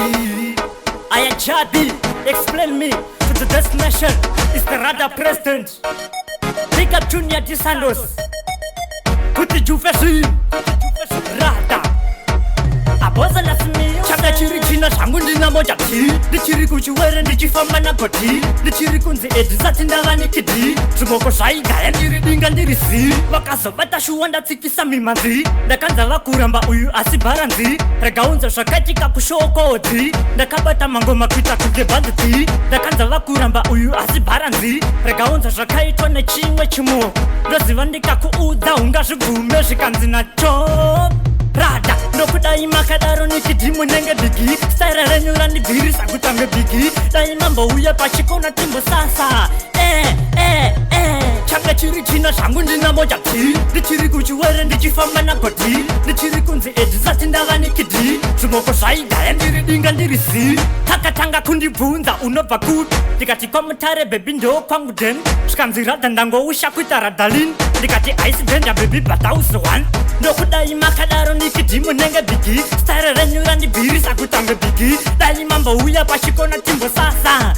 I am Chadi, explain me to the destination. It's the Rada president. Pick up Junior Di Santos. Put the Jufesi Rada Aboza la simi Chaka chiri china shangu ndina moja ti Nichiri kuchuwere nichifamba na koti Nichiri kunzi edizati ndagani kidi Tumoko shai gaya ndiri dinga ndiri si Wakazo bata shuwanda tsikisa mimanzi Ndakanza wakuramba uyu asibaranzi Regaunza shakatika kushoko odi Ndakabata mangoma kuita kugebanzi ti Ndakanza wakuramba uyu asibaranzi Regaunza shakaitwa ne chimwe chimu Ndozivandika kuuza unga shigume shikanzi na chom Rada, nokudai makadaro nikidimu nenge bigi Style renyura ni biri sakutange bigi Dai mambo uya pachiko na timbo sasa Chaka chiri china shangu ndina moja ti Nichiri kuchuwere ndichifamba na koti Nichiri kunzi edizati ndaga nikidi Tumoko shai gaya ndiri dinga ndiri si Takatanga kundi bunza unova kutu Dikati kwa mutare baby ndo kwangu den Shikanzi rada ndango usha kuita radalin Dikati ice blend ya baby bata usuwan Nokudai makadaro nikidimu nenge bigi Style renyura ni biri sakutange bigi Dai mambo uya pachiko na timbo sasa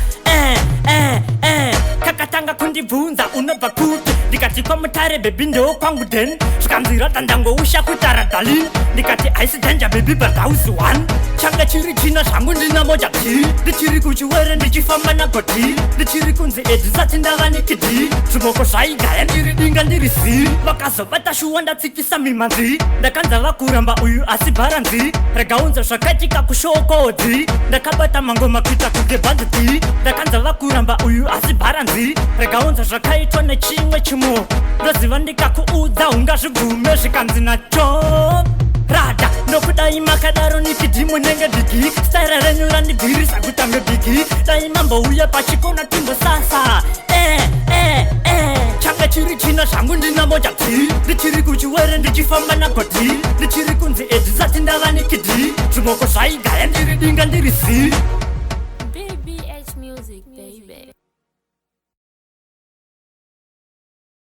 Kakatanga kundi bunza unova kutu Dikati kwa mutare baby ndo kwangu den Shikanzi rada ndango usha kuita radalin Dikati ice blend ya baby bata usuwan Changa chiri china shangu ndina moja ti Nichiri kuchuwere ndichifamba na koti Nichiri kunzi edizati ndaga nikidi Tumoko shai gaya ndiri dinga ndiri si Wakazo bata shuwanda tsikisa mimanzi Ndakanza wakuramba uyu asibaranzi Regaunza shakatika kushoko odi Ndakabata mangoma kuita kugebanzi ti Ndakanza wakuramba uyu asibaranzi Regaunza shakaitwa ne chimwe chimu Ndozivandika kuuza unga shigume shikanzi na chom Rada, nokudai makadaro nikidimu nenge bigi Style renyura ni biri sakutange bigi Dai mambo uya pachiko na timbo sasa Changa chiri china shangu ndina moja ti Nichiri kuchuwere ndichifamba na koti Nichiri kunzi edizati ndaga nikidi Tumoko shai gaya ndiri dinga ndiri si